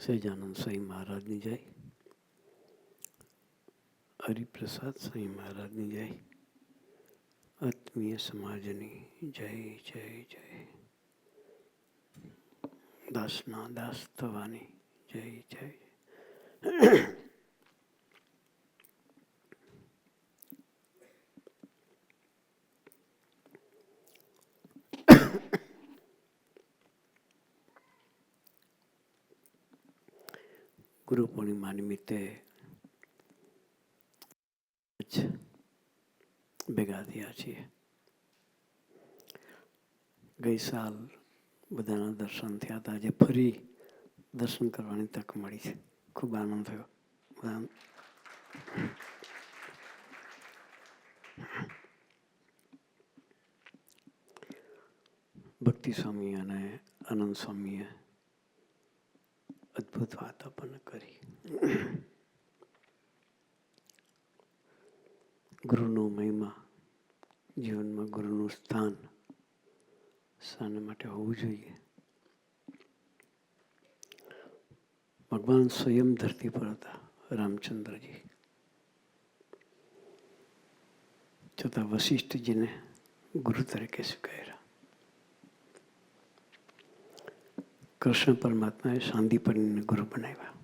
સહજાનંદ સ્વામી મહારાજની જય, હરિપ્રસાદ સ્વામી મહારાજની જય, આત્મીય સમાજની જય જય જય, દાસના દાસ થવાની જય જય. ગુરુ પૂર્ણિમા નિમિત્તે ભેગા થયા છીએ. ગઈ સાલ બધાના દર્શન થયા હતા. આજે ફરી દર્શન કરવાની તક મળી છે. ખૂબ આનંદ થયો. ભક્તિ સ્વામી અને આનંદ સ્વામીએ અદ્ભુત વાત આપણને કરી. ગુરુનો મહિમા, જીવનમાં ગુરુનું સ્થાન શાના માટે હોવું જોઈએ. ભગવાન સ્વયં ધરતી પર હતા, રામચંદ્રજી, છતાં વશિષ્ઠજીને ગુરુ તરીકે સ્વીકાર્યા. કૃષ્ણ પરમાત્માએ સાંદીપનીને ગુરુ બનાવ્યા.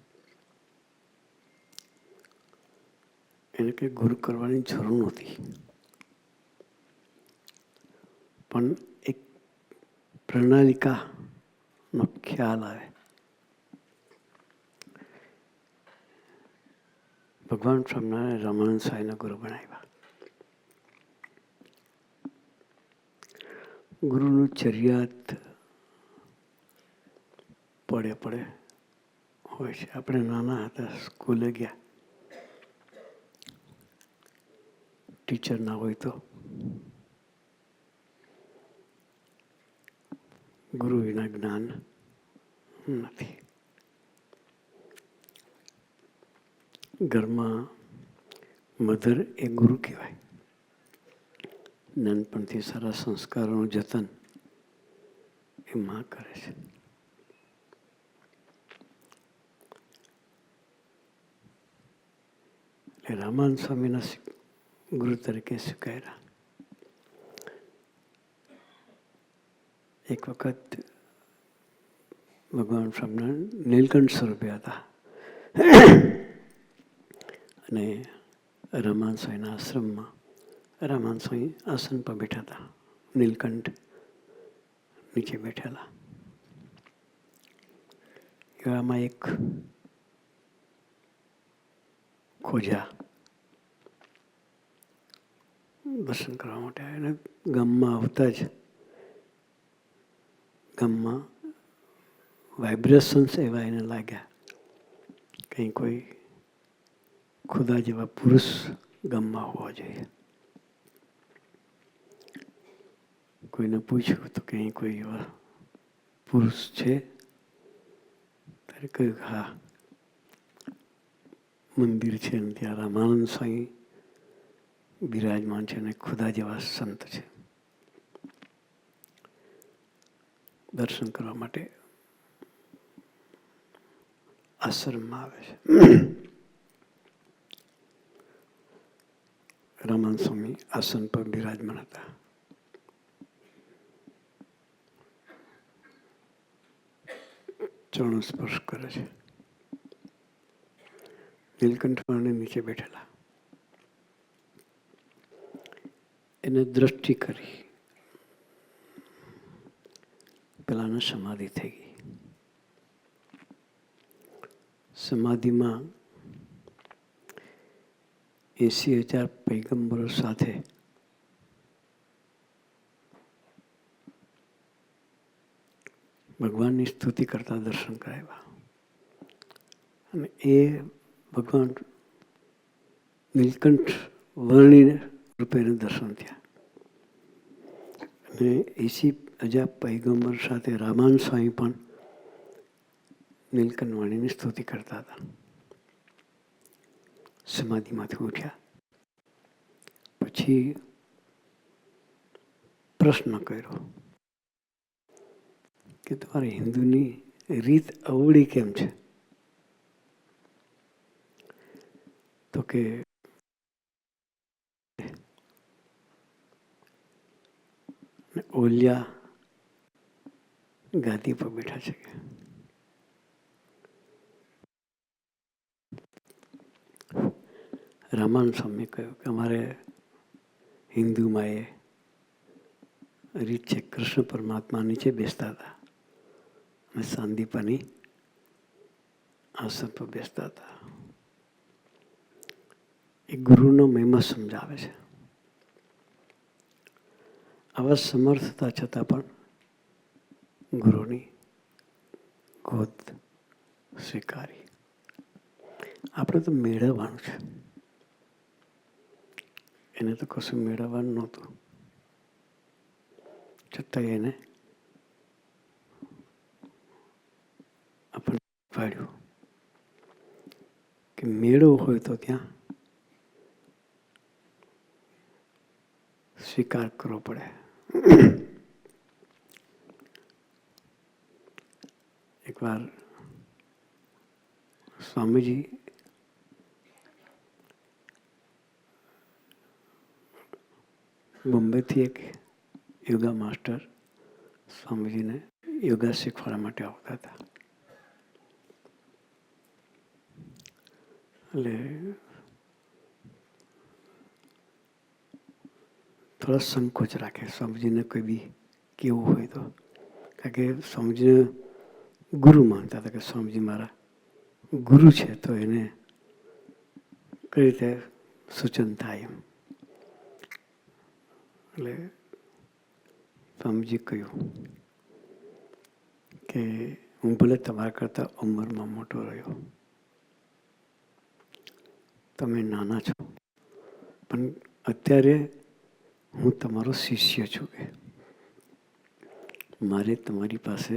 એને કંઈ ગુરુ કરવાની જરૂર નહોતી, પણ એક પ્રણાલિકાનો ખ્યાલ આવે. ભગવાન સ્વામિનારાયણ રામાનંદ સ્વામીના ગુરુ બનાવ્યા. ગુરુનું ચરિયાત પડે હોય છે. આપણે નાના હતા, સ્કૂલે ગયા, ટીચર ના હોય તો ગુરુ વિના જ્ઞાન નથી. ઘરમાં મધર એ ગુરુ કહેવાય. નાનપણથી સારા સંસ્કારોનું જતન એ માં કરે છે. રામાનંદ સ્વામીના ગુરુ તરીકે સ્વીકાર્યા. એક વખત ભગવાન સ્વામિનારાયણ નીલકંઠ સ્વરૂપે હતા અને રામાનંદ સ્વામીના આશ્રમમાં રામાનંદ સ્વામી આસન પર બેઠા હતા, નીલકંઠ નીચે બેઠેલા. એવામાં એક ખોજા દર્શન કરવા માટે આવ્યા. ગામમાં આવતા જ ગામમાં વાઇબ્રેશન્સ એવા એને લાગ્યા, કંઈ કોઈ ખુદા જેવા પુરુષ ગામમાં હોવા જોઈએ. કોઈને પૂછ્યું તો કંઈ કોઈ એવા પુરુષ છે? ત્યારે કહ્યું હા, મંદિર છે ને ત્યાં રામાનંદ સ્વામી બિરાજમાન છે અને ખુદા જેવા સંત છે. દર્શન કરવા માટે આશ્રમમાં આવે છે. રામાનંદ સ્વામી આસન પર બિરાજમાન હતા. ચરણો સ્પર્શ કરે છે. નીલકંઠ વાળને નીચે બેઠેલા. એને દ્રષ્ટિ કરી, પેલાને સમાધિ થઈ ગઈ. સમાધિમાં 80,000 પૈગંબરો સાથે ભગવાનની સ્તુતિ કરતા દર્શન કરાવ્યા. અને એ ભગવાન નીલકંઠ વર્ણિ રૂપે દર્શન થયા. અને 80,000 પૈગંબર સાથે રામાનંદ સ્વામી પણ નીલકંઠ વાણીની સ્તુતિ કરતા હતા. સમાધિમાંથી ઉઠ્યા પછી પ્રશ્ન કર્યો કે તમારે હિન્દુની રીત અવળી કેમ છે? કે ઓલિયા ગાદી પર બેઠા છે. રામાનંદ સ્વામી કહ્યું કે અમારે હિન્દુમાં એ રીત છે, કૃષ્ણ પરમાત્મા નીચે બેસતા હતા અને સાંદીપની આસન પર બેસતા હતા. એ ગુરુનો મહિમા સમજાવે છે. આવા સમર્થતા છતાં પણ ગુરુની ગોદ સ્વીકારી. આપણે તો મેળવવાનું છે, એને તો કશું મેળવવાનું નહોતું, છતાં એને આપણને પાડ્યું કે મેળવવું હોય તો ત્યાં સ્વીકાર કરવો પડે. એકવાર સ્વામીજી બોમ્બેથી એક યોગા માસ્ટર સ્વામીજીને યોગા શીખવાડવા માટે આવતા હતા. એટલે થોડો સંકોચ રાખે સ્વામીજીને કોઈ બી કેવું હોય તો, કારણ કે સ્વામીજીને ગુરુ માનતા હતા કે સ્વામીજી મારા ગુરુ છે તો એને કઈ રીતે સૂચન થાય એમ. એટલે સ્વામીજી કહ્યું કે હું ભલે તમારા કરતાં ઉંમરમાં મોટો રહ્યો, તમે નાના છો, પણ અત્યારે હું તમારો શિષ્ય છું. કે મારે તમારી પાસે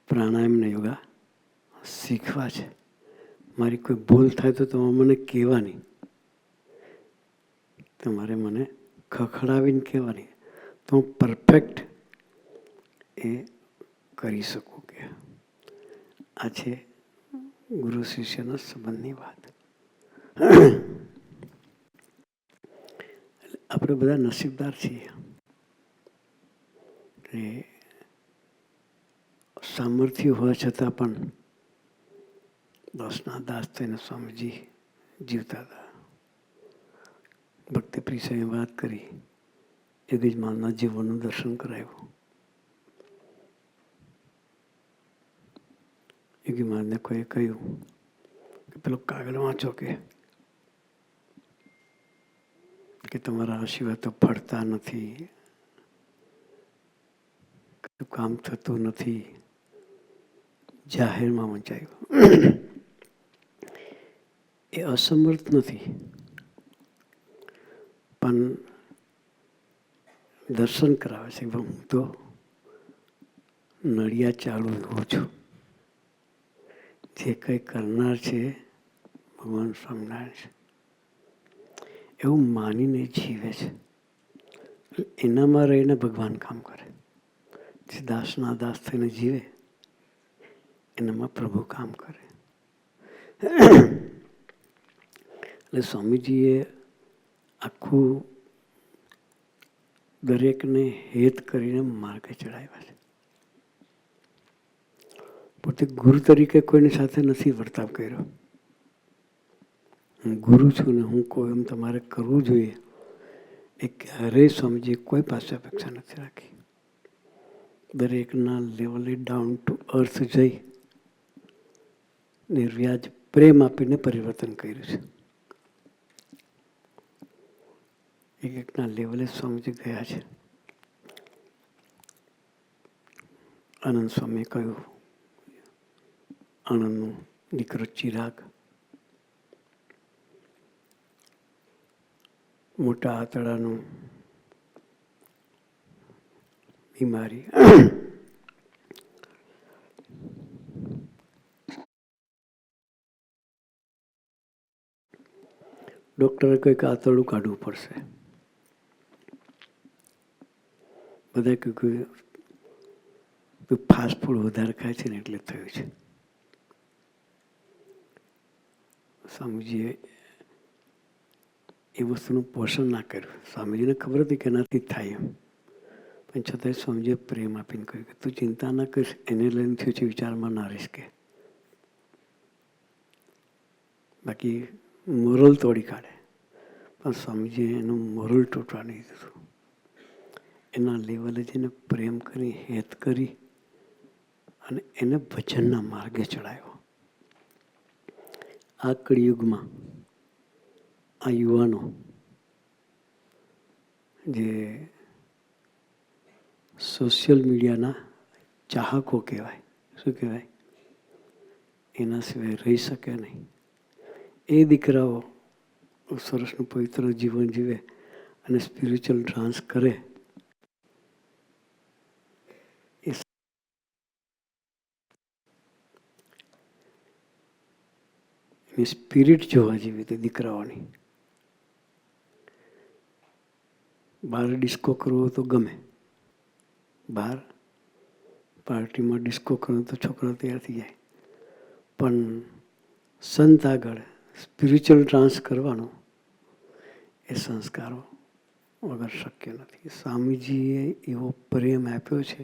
પ્રાણાયામને યોગા શીખવા છે. મારી કોઈ ભૂલ થાય તો તમે મને કહેવાની, તમારે મને ખખડાવીને કહેવાની, તો હું પરફેક્ટ એ કરી શકું. કે આ છે ગુરુ શિષ્યના સંબંધની વાત. આપણે બધા નસીબદાર છીએ કે સામર્થ્ય હોવા છતાં પણ દાસના દાસ થઈને સ્વામીજી જીવતા હતા. ભક્તિ પ્રિયે વાત કરી, યોગીજમાનના જીવનનું દર્શન કરાવ્યું. યોગીમાનને કોઈએ કહ્યું કે પેલો કાગળ વાંચો, કે તમારા આશીર્વાદ તો ફળતા નથી, કામ થતું નથી. જાહેરમાં વંચાયું. એ અસમર્થ નથી, પણ દર્શન કરાવે છે. હું તો નડિયા ચાલુ હોઉં છું, જે કંઈ કરનાર છે ભગવાન સ્વામિનારાયણ છે એવું માનીને જીવે છે. એનામાં રહીને ભગવાન કામ કરે. જે દાસના દાસ થઈને જીવે એનામાં પ્રભુ કામ કરે. એટલે સ્વામીજીએ આખું દરેકને હેત કરીને માર્ગે ચડાવ્યા છે. પોતે ગુરુ તરીકે કોઈની સાથે નથી વર્તાવ કર્યો. હું ગુરુ છું ને હું કહું એમ તમારે કરવું જોઈએ, એ ક્યારેય સ્વામીજીએ કોઈ પાસે અપેક્ષા નથી રાખી. દરેકના લેવલે ડાઉન ટુ અર્થ જઈ નિર્વ્યાજ પ્રેમ આપીને પરિવર્તન કર્યું છે. એકના લેવલે સ્વામીજી ગયા છે. આનંદ સ્વામીએ કહ્યું, આનંદનો દીકરો ચિરાગ મોટા આંતરડાનું બીમારી, ડૉક્ટરે કંઈક આંતરડું કાઢવું પડશે. બધા કહ્યું કે ફાસ્ટ ફૂડ વધારે ખાય છે ને એટલે થયું છે. સ્વામીજીએ એ વસ્તુનું પોષણ ના કર્યું. સ્વામીજીને ખબર હતી કે એનાથી થાય એમ, પણ છતાંય સ્વામીજીએ પ્રેમ આપીને કહ્યું કે તું ચિંતા ના કરીશ, એને લઈને થયું છે વિચારમાં ના રહીશ કે. બાકી મોરલ તોડી કાઢે, પણ સ્વામીજીએ એનું મોરલ તૂટવા નહીં દીધું. એના લેવલે જઈને પ્રેમ કરી, હેત કરી અને એને ભજનના માર્ગે ચડાવ્યો. આ કળિયુગમાં આ યુવાનો જે સોશિયલ મીડિયાના ચાહકો કહેવાય, શું કહેવાય, એના સિવાય રહી શકે નહીં. એ દીકરાઓ સરસનું પવિત્ર જીવન જીવે અને સ્પિરિચ્યુઅલ ટ્રાન્સ કરે, એની સ્પિરિટ જોવા જેવી તે દીકરાઓની. બહાર ડિસ્કો કરવો તો ગમે, બહાર પાર્ટીમાં ડિસ્કો કરવો તો છોકરા તૈયાર થઈ જાય, પણ સંત આગળ સ્પિરિચ્યુઅલ ટ્રાન્સ કરવાનો એ સંસ્કારો વગર શક્ય નથી. સ્વામીજીએ એવો પ્રેમ આપ્યો છે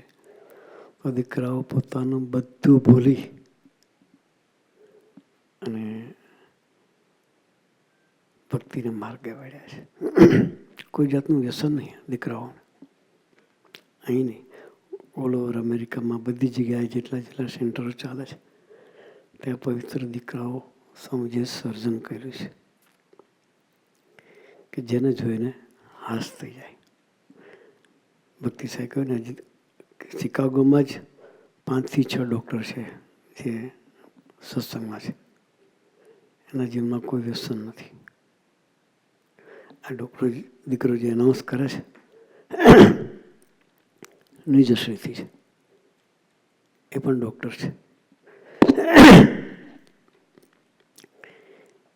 તો દીકરાઓ પોતાનું બધું ભૂલી અને ભક્તિને માર્ગે વળ્યા છે. કોઈ જાતનું વ્યસન નહીં દીકરાઓને. અહીં નહીં, ઓલ ઓવર અમેરિકામાં બધી જગ્યાએ જેટલા સેન્ટરો ચાલે છે ત્યાં પવિત્ર દીકરાઓ સ્વામીજીએ સર્જન કર્યું છે કે જેને જોઈને હાશ થઈ જાય. ભક્તિ સાહેબ કહ્યું ને, શિકાગોમાં જ 5 થી 6 ડૉક્ટર છે જે સત્સંગમાં છે, એના જીવનમાં કોઈ વ્યસન નથી. આ ડૉક્ટર દીકરો જે એનાઉન્સ કરે છે નિજશ્રીથી છે, એ પણ ડૉક્ટર છે.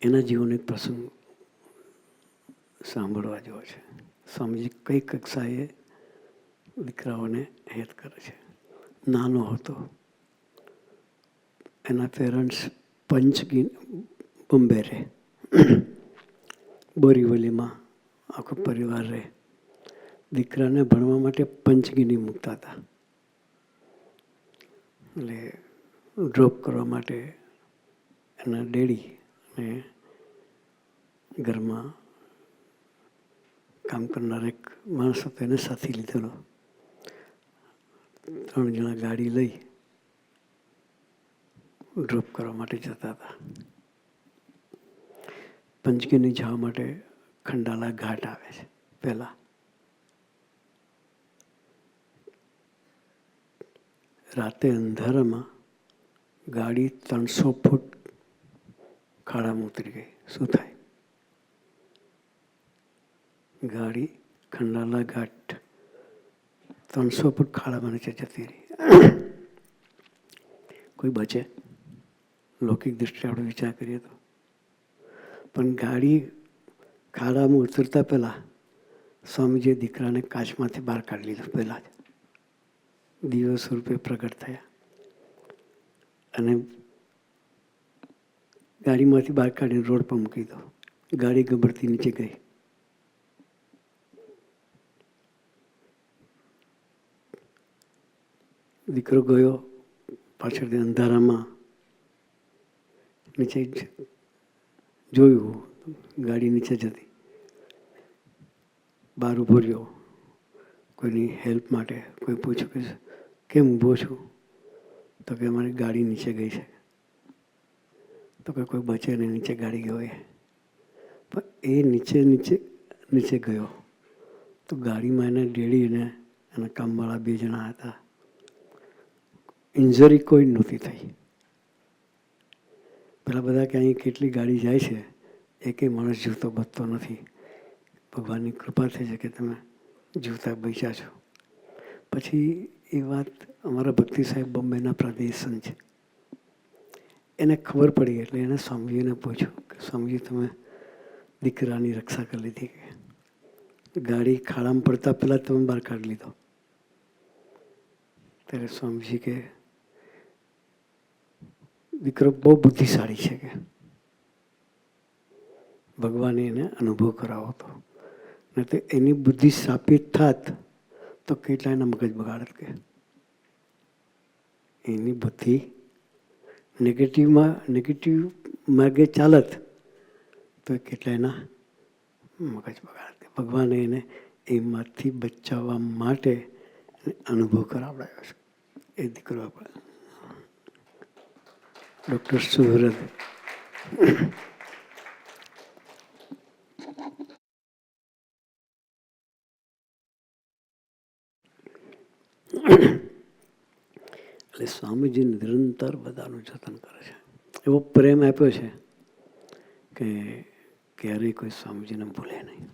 એના જીવન એક પ્રસંગ સાંભળવા જેવો છે. સ્વામીજી કઈ કક્ષાએ દીકરાઓને હેત કરે છે. નાનો હતો, એના પેરેન્ટ્સ બોમ્બે રહે, બોરીવલીમાં આખો પરિવાર રહે. દીકરાને ભણવા માટે પંચગીની મૂકતા હતા. એટલે ડ્રોપ કરવા માટે એના ડેડી અને ઘરમાં કામ કરનાર એક માણસ હતો, એને સાથે લીધેલો. 3 જણા ગાડી લઈ ડ્રોપ કરવા માટે જતા હતા. પંચગીની જવા માટે ખંડાલા ઘાટ આવે છે પહેલાં. રાતે અંધારામાં ગાડી 300 ફૂટ ખાડામાં ઉતરી ગઈ. શું થાય? ગાડી ખંડાલા ઘાટ 300 ફૂટ ખાડામાં નીચે જતી રહી. કોઈ બચે? લૌકિક દૃષ્ટિએ આપણે વિચાર કરીએ તો. પણ ગાડી ખાડામાં ઉતરતા પહેલાં સ્વામીજીએ દીકરાને કાચમાંથી બહાર કાઢી લીધો. પહેલાં જ દિવસ સ્વરૂપે પ્રગટ થયા અને ગાડીમાંથી બહાર કાઢીને રોડ પર મૂકી દો. ગાડી ગબડતી નીચે ગઈ. દીકરો ગયો પાછળથી અંધારામાં નીચે જોયું, ગાડી નીચે જતી. બહાર ઊભો રહ્યો કોઈની હેલ્પ માટે. કોઈ પૂછ્યું કે કેમ ઊભો છું? તો કે અમારી ગાડી નીચે ગઈ છે. તો કે કોઈ બચે ને નીચે ગાડી ગયો. પણ એ નીચે ગયો તો ગાડીમાં એના ડેડી અને એના કામવાળા 2 જણા હતા. ઇન્જરી કોઈ નહોતી થઈ. પેલા બધા કે અહીં કેટલી ગાડી જાય છે, એકેય માણસ જીવતો બચતો નથી. ભગવાનની કૃપા થઈ છે કે તમે જીવતા બચ્યા છો. પછી એ વાત અમારા ભક્તિ સાહેબ બોમ્બેના પ્રાદેશન છે, એને ખબર પડી. એટલે એને સ્વામીજીને પૂછ્યું કે સ્વામીજી તમે દીકરાની રક્ષા કરી લીધી કે ગાડી ખાડામાં પડતા પહેલાં તમે બહાર કાઢી લીધો? ત્યારે સ્વામીજી કે દીકરો બહુ બુદ્ધિશાળી છે કે ભગવાને એને અનુભવ કરાવો હતો. ને તો એની બુદ્ધિ સ્થાપિત થાત તો કેટલા એના મગજ બગાડત કે એની બુદ્ધિ નેગેટિવ માર્ગે ચાલત તો કેટલા એના મગજ બગાડત. ભગવાને એને એમાંથી બચાવવા માટે અનુભવ કરાવડાવ્યો છે. એ દીકરો આપણે ડૉક્ટર સુહૃદ એટલે સ્વામીજી નિરંતર બધાનું જતન કરે છે. એવો પ્રેમ આપ્યો છે કે ક્યારેય કોઈ સ્વામીજીને ભૂલે નહીં.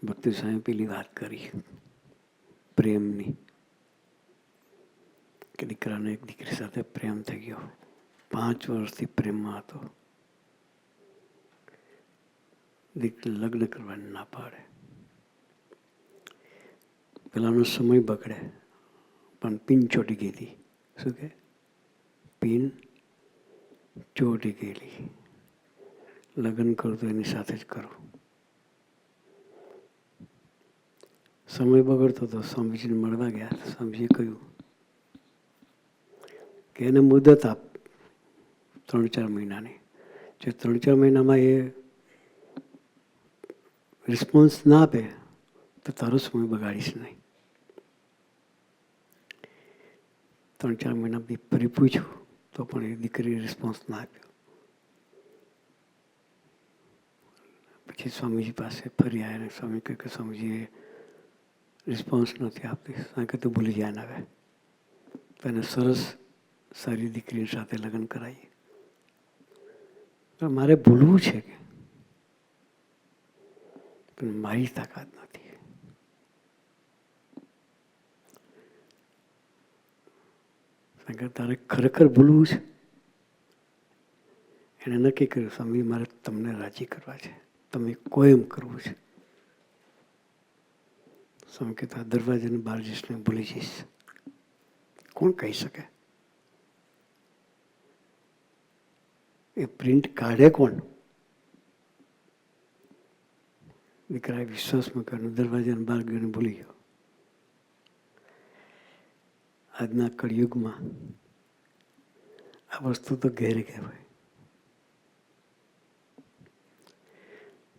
ભક્તિ સ્વામી પેલી વાત કરી પ્રેમની કે દીકરાને એક દીકરી સાથે પ્રેમ થઈ ગયો. 5 વર્ષથી પ્રેમમાં હતો. દીકરી લગ્ન કરવાની ના પાડે. પેલાનો સમય બગડે પણ પિન ચોટી ગઈ હતી. શું કે પિન ચોટી ગયેલી. લગ્ન કરું તો એની સાથે જ કરું. સમય બગડતો તો સ્વામીજીને મળવા ગયા. સ્વામીજીએ કહ્યું કે એને મુદત આપ 3-4 મહિનાની. જો 3-4 મહિનામાં એ રિસ્પોન્સ ના આપે તો તારો સમય બગાડીશ નહીં. 3-4 મહિના ફરી પૂછ્યું તો પણ એ દીકરીએ રિસ્પોન્સ ના આપ્યો. પછી સ્વામીજી પાસે ફરી આવ્યા. સ્વામી કહે કે સ્વામીજીએ રિસ્પોન્સ નથી આપતી. સ્વામી કહે તો ભૂલી જાય ને હવે તો એને સરસ સારી દીકરી સાથે લગ્ન કરાવીએ. મારે ભૂલવું છે કે પણ મારી તાકાત નથી. તારે ખરેખર ભૂલવું છે. એને નક્કી કર્યું સ્વામી મારે તમને રાજી કરવા છે. તમે કહો એમ કરવું છે. સ્વામી કહેતા દરવાજાની બહાર જઈશ ને ભૂલી જઈશ. કોણ કહી શકે? એ પ્રિન્ટ કાઢે કોણ? દીકરાએ વિશ્વાસમાં કર્યો. દરવાજાની બહાર ગયો ભૂલી ગયો. આજના કળિયુગમાં આ વસ્તુ તો ઘેરે કહેવાય.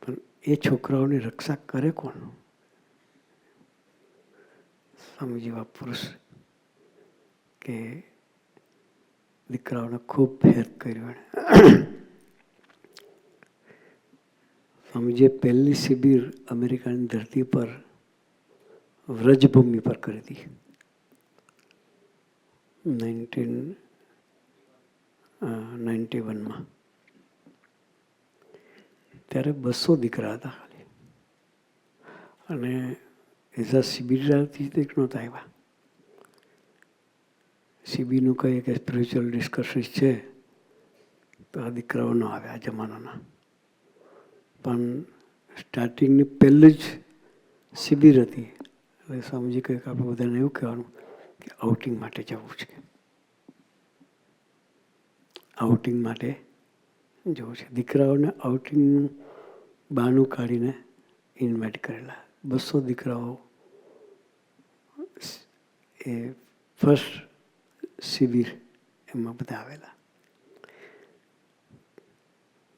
પણ એ છોકરાઓની રક્ષા કરે કોણ? સ્વામી જેવા પુરુષ કે દીકરાઓને ખૂબ હેલ્પ કર્યો. સ્વામીજીએ પહેલી શિબિર અમેરિકાની ધરતી પર વ્રજભૂમિ પર કરી હતી. 1991માં. ત્યારે 200 દીકરા હતા ખાલી. અને એઝા શિબિરથી જ નહોતા આવ્યા. શિબિરનું કહીએ કે સ્પિરિચ્યુઅલ ડિસ્કશન્સ છે તો આ દીકરાઓ ન આવે આ જમાનાના. પણ સ્ટાર્ટિંગની પહેલી જ શિબિર હતી. એટલે સ્વામીજી કહે કે આપણે બધાને એવું કહેવાનું કે આઉટિંગ માટે જવું છે. આઉટિંગ માટે જવું છે. દીકરાઓને આઉટિંગનું બહાનું કાઢીને ઇન્વાઇટ કરેલા. 200 દીકરાઓ એ ફર્સ્ટ શિબિર એમાં બધા આવેલા.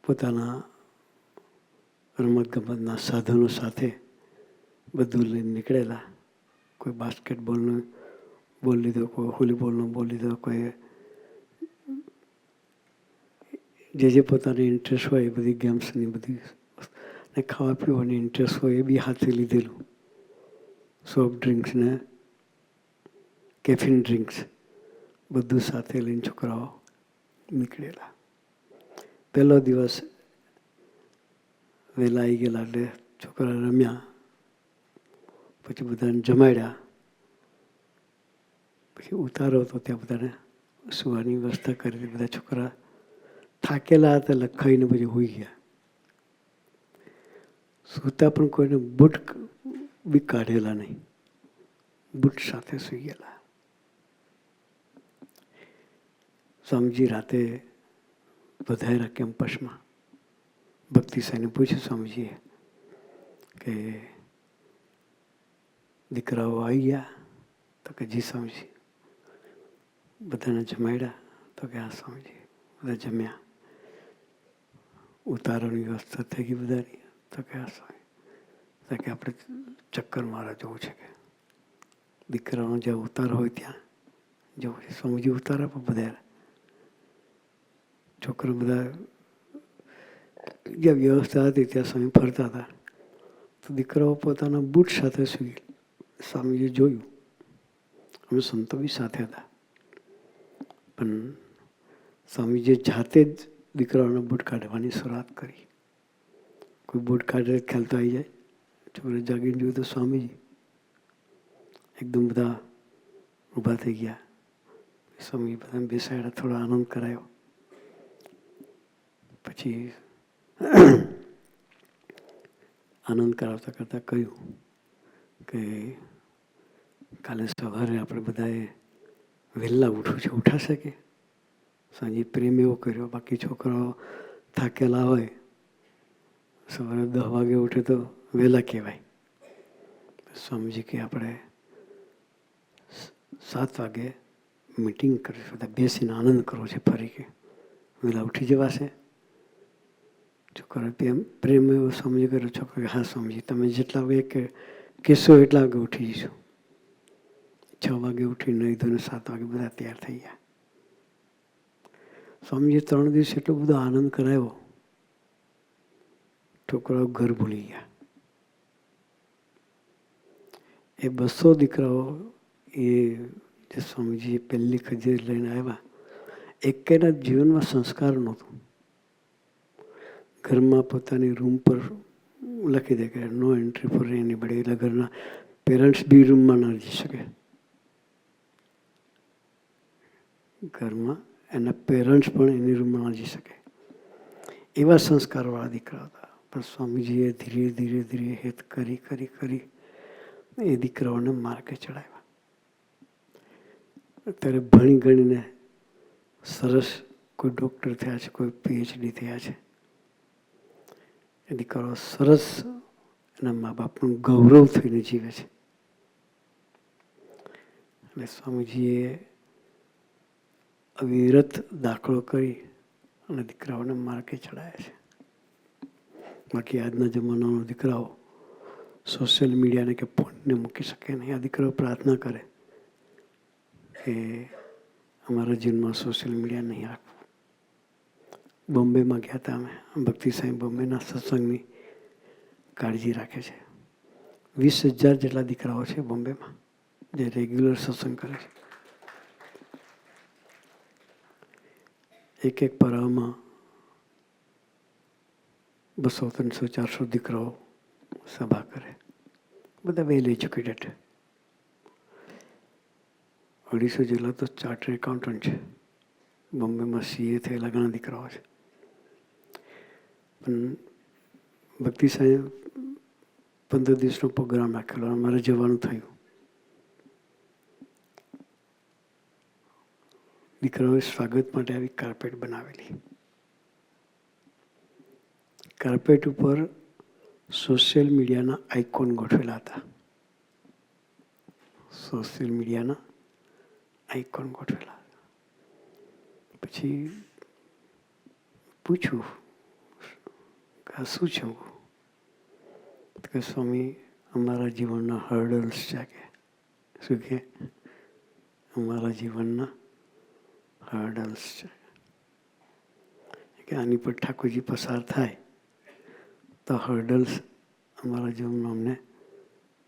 પોતાના રમતગમતના સાધનો સાથે બધું લઈને નીકળેલા. કોઈ બાસ્કેટબોલનો બોલ લીધો, કોઈ વોલીબોલનો બોલ લીધો, કોઈ જે પોતાની ઇન્ટરેસ્ટ હોય એ બધી ગેમ્સની બધી ને ખાવા પીવાની ઇન્ટરેસ્ટ હોય એ બી હાથે લીધેલું. સોફ્ટ ડ્રિંક્સ ને કેફીન ડ્રિંક્સ બધું સાથે લઈને છોકરાઓ નીકળેલા. પહેલો દિવસ વહેલા આવી ગયેલા એટલે છોકરા રમ્યા. પછી બધાને જમાડ્યા. પછી ઉતારો હતો ત્યાં બધાને સુવાની વ્યવસ્થા કરી. બધા છોકરા થાકેલા હતા એટલે ખાઈને પછી સૂઈ ગયા. સૂતા પણ કોઈને બૂટ બી કાઢેલા નહીં. બુટ સાથે સૂઈ ગયેલા. સ્વામીજી રાતે પધાર્યા કેમ્પસમાં. ભક્તિ સાહેબને પૂછ્યું સ્વામીજીએ કે દીકરાઓ આવી ગયા? તો કે જી સ્વામીજી. બધાને જમાડ્યા? તો કે હા સ્વામીજી. બધા જમ્યા. ઉતારાની વ્યવસ્થા થઈ ગઈ બધાની? તો કે હા સ્વામી. તો કે આપણે ચક્કર મારવા જવું છે કે દીકરાનો જ્યાં ઉતારો હોય ત્યાં જવું છે. સ્વામીજી ઉતારા પર પધાર્યા. છોકરા બધા જ્યાં વ્યવસ્થા હતી ત્યાં સ્વામી ફરતા હતા. તો દીકરાઓ પોતાના બૂટ સાથે સૂઈ. સ્વામીજીએ જોયું. અમે સંતો બી સાથે હતા. પણ સ્વામીજીએ જાતે જ દીકરાઓના બૂટ કાઢવાની શરૂઆત કરી. કોઈ બૂટ કાઢે ખ્યાલ તો આવી જાય. છોકરા જાગીને જોયું તો સ્વામીજી એકદમ બધા ઊભા થઈ ગયા. સ્વામી બધાને બેસાડ્યા, થોડો આનંદ કરાયો. પછી આનંદ કરાવતા કરતાં કહ્યું કે કાલે સવારે આપણે બધાએ વહેલા ઉઠવું છે, ઉઠાશે કે? સાંજે પ્રેમ એવો કર્યો. બાકી છોકરાઓ થાકેલા હોય, સવારે 10 વાગે ઉઠે તો વહેલા કહેવાય. સ્વામીજી કે આપણે 7 વાગે મીટિંગ કરીશું, બધા બેસીને આનંદ કરવો છે ફરી કે વહેલા ઉઠી જવાશે? છોકરા પ્રેમ એવો સ્વામીજી કર્યો. છોકરા હા સ્વામીજી, તમે જેટલા વાગે કહેશો એટલા વાગે ઉઠી જઈશું. 6 વાગે ઉઠી નહીં ધોઈને 7 વાગે બધા તૈયાર થઈ ગયા. સ્વામીજી 3 દિવસ એટલો બધો આનંદ કરાયો, છોકરાઓ ઘર ભૂલી ગયા. એ 200 દીકરાઓ એ જે સ્વામીજી પહેલી ખજૂરી લઈને આવ્યા, એકેના જીવનમાં સંસ્કાર નહોતું. ઘરમાં પોતાની રૂમ પર લખી દે કે નો એન્ટ્રી ફોર એનીબડી. એટલે ઘરના પેરેન્ટ્સ બી રૂમમાં ના જઈ શકે. ઘરમાં એના પેરેન્ટ્સ પણ એની રૂમમાં ના જઈ શકે. એવા સંસ્કારવાળા દીકરા હતા. પણ સ્વામીજીએ ધીરે ધીરે ધીરે હેત કરી કરી કરી એ દીકરાઓને માર્ગે ચડાવ્યા. અત્યારે ભણી ગણીને સરસ કોઈ ડૉક્ટર થયા છે, કોઈ PhD થયા છે. એ દીકરાઓ સરસ એના મા બાપનું ગૌરવ થઈને જીવે છે. એટલે સ્વામીજીએ અવિરત દાખલો કરી અને દીકરાઓને માર્ગે ચડાયા છે. બાકી આજના જમાનાનો દીકરાઓ સોશિયલ મીડિયાને કે ફોનને મૂકી શકે નહીં. આ દીકરાઓ પ્રાર્થના કરે કે અમારા જીવનમાં સોશિયલ મીડિયા નહીં રાખવું. બોમ્બેમાં ગયા હતા અમે. ભક્તિ સાંઈ બોમ્બેના સત્સંગની કાળજી રાખે છે. 20,000 જેટલા દીકરાઓ છે બોમ્બેમાં જે રેગ્યુલર સત્સંગ કરે છે. એક પરાવમાં 200, 300, 400 દીકરાઓ સભા કરે. બધા વેલ એજ્યુકેટેડ. 250 જેટલા તો ચાર્ટર્ડ એકાઉન્ટન્ટ છે. બોમ્બેમાં CA થયેલા ઘણા દીકરાઓ છે. પણ ભક્તિ સાહેબ 15 દિવસનો પ્રોગ્રામ રાખેલો. અમારે જવાનું થયું. દીકરાઓએ સ્વાગત માટે આવી કાર્પેટ બનાવેલી. કાર્પેટ ઉપર સોશિયલ મીડિયાના આઇકોન ગોઠવેલા હતા. સોશિયલ મીડિયાના આઇકોન ગોઠવેલા. પછી પૂછ્યું કે આ શું છે? કે સ્વામી અમારા જીવનના હર્ડલ્સ છે. કે શું કે અમારા જીવનના હર્ડલ્સ છે કે આની પર ઠાકોરજી પસાર થાય તો હર્ડલ્સ અમારા જીવનમાં અમને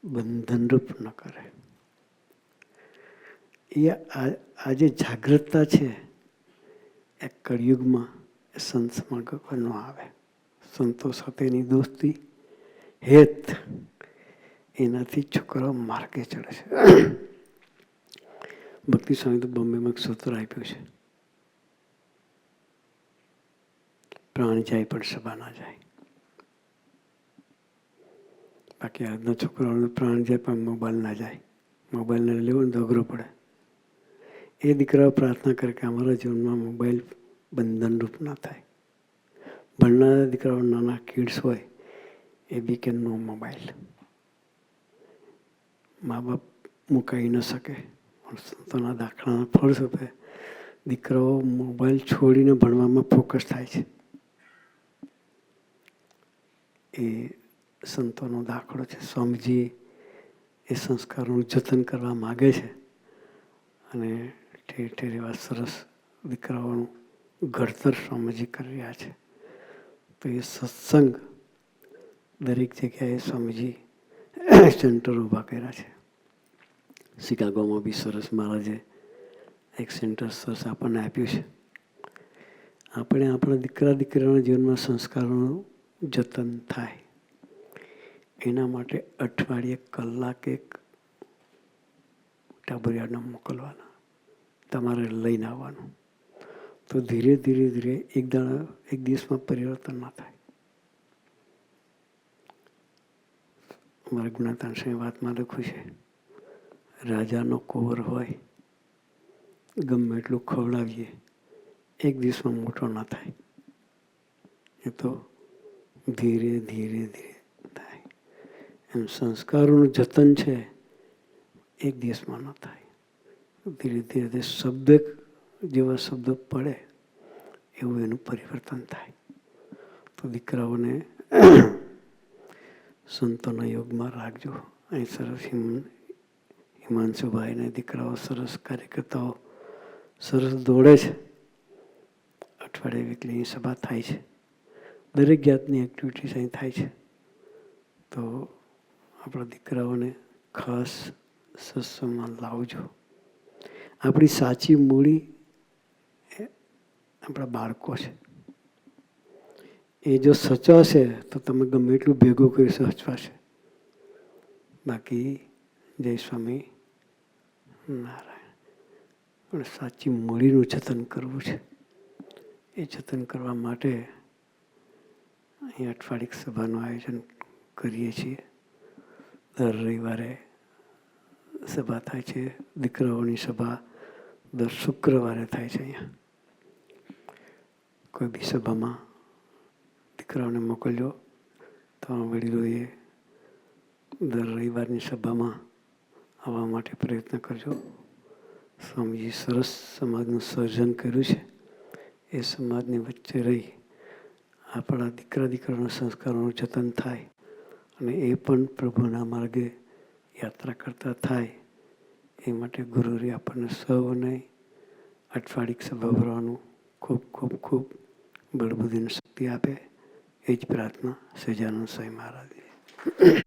બંધનરૂપ ન કરે. એ આજે જાગૃતતા છે એ કળિયુગમાં એ સંતમાં ન આવે. સંતો સાથેની દોસ્તી હેત એનાથી છોકરાઓ માર્ગે ચડે છે. ભક્તિ સ્વામી તો બોમ્બેમાં એક સૂત્ર આપ્યું છે, પ્રાણ જાય પણ સભા ના જાય. બાકી આજના છોકરાઓને પ્રાણ જાય પણ મોબાઈલ ના જાય. મોબાઈલને લેવો ને તો અઘરો પડે. એ દીકરાઓ પ્રાર્થના કરે કે અમારા જીવનમાં મોબાઈલ બંધનરૂપ ના થાય. ભણનારા દીકરાઓ નાના કિડ્સ હોય એ બી કે નો મોબાઈલ. મા બાપ મુકાઈ ન શકે. પણ સંતોના દાખલાના ફળ સ્વરૂપે દીકરાઓ મોબાઈલ છોડીને ભણવામાં ફોકસ થાય છે. એ સંતોનો દાખલો છે. સ્વામીજી એ સંસ્કારોનું જતન કરવા માગે છે અને ઠેર ઠેર એવા સરસ દીકરાઓનું ઘડતર સ્વામીજી કરી રહ્યા છે. તો એ સત્સંગ દરેક જગ્યાએ સ્વામીજી સેન્ટર ઊભા કર્યા છે. શિકાગોમાં બી સરસ મહારાજે એક સેન્ટર સરસ આપણને આપ્યું છે. આપણે આપણા દીકરા દીકરીઓના જીવનમાં સંસ્કારોનું જતન થાય એના માટે અઠવાડિયે કલાક એક ટાબરિયાને મોકલવાના, તમારે લઈને આવવાનું. તો ધીરે ધીરે ધીરે એક દિવસમાં પરિવર્તન ના થાય. મારા ગુણાતાન સિંહ વાતમાં લખ્યું છે, રાજાનો કુંવર હોય ગમે એટલું ખવડાવીએ એક દિવસમાં મોટો ના થાય. એ તો ધીરે ધીરે ધીરે થાય. એમ સંસ્કારોનું જતન છે એક દિવસમાં ન થાય. ધીરે ધીરે શબ્દ જેવા શબ્દો પડે એવું એનું પરિવર્તન થાય. તો દીકરાઓને સંતોના યોગમાં રાખજો. અહીં સરસ હિમાંશુભાઈને દીકરાઓ સરસ કાર્યકર્તાઓ સરસ દોડે છે. અઠવાડિયે વીકલી સભા થાય છે. દરેક જાતની એક્ટિવિટીઝ અહીં થાય છે. તો આપણા દીકરાઓને ખાસ સત્સંગમાં લાવજો. આપણી સાચી મૂડી આપણા બાળકો છે. એ જો સચવાશે તો તમે ગમે એટલું ભેગું કરી સચવાશે. બાકી જય સ્વામી નારાયણ. પણ સાચી મૂડીનું જતન કરવું છે. એ જતન કરવા માટે અહીં અઠવાડિક સભાનું આયોજન કરીએ છીએ. દર રવિવારે સભા થાય છે. દીકરાઓની સભા દર શુક્રવારે થાય છે. અહીંયા કોઈ બી સભામાં દીકરાઓને મોકલજો. તો વડીલોએ દર રવિવારની સભામાં આવવા માટે પ્રયત્ન કરજો. સ્વામીજી સરસ સમાજનું સર્જન કર્યું છે. એ સમાજની વચ્ચે રહી આપણા દીકરા દીકરાના સંસ્કારોનું જતન થાય અને એ પણ પ્રભુના માર્ગે યાત્રા કરતા થાય એ માટે ગુરુએ આપણને સૌને અઠવાડિક સભા ભરવાનું ખૂબ ખૂબ ખૂબ બળબુદ્ધિની શક્તિ આપે. એ જ પ્રાર્થના સહજાનંદ સ્વામી મહારાજની.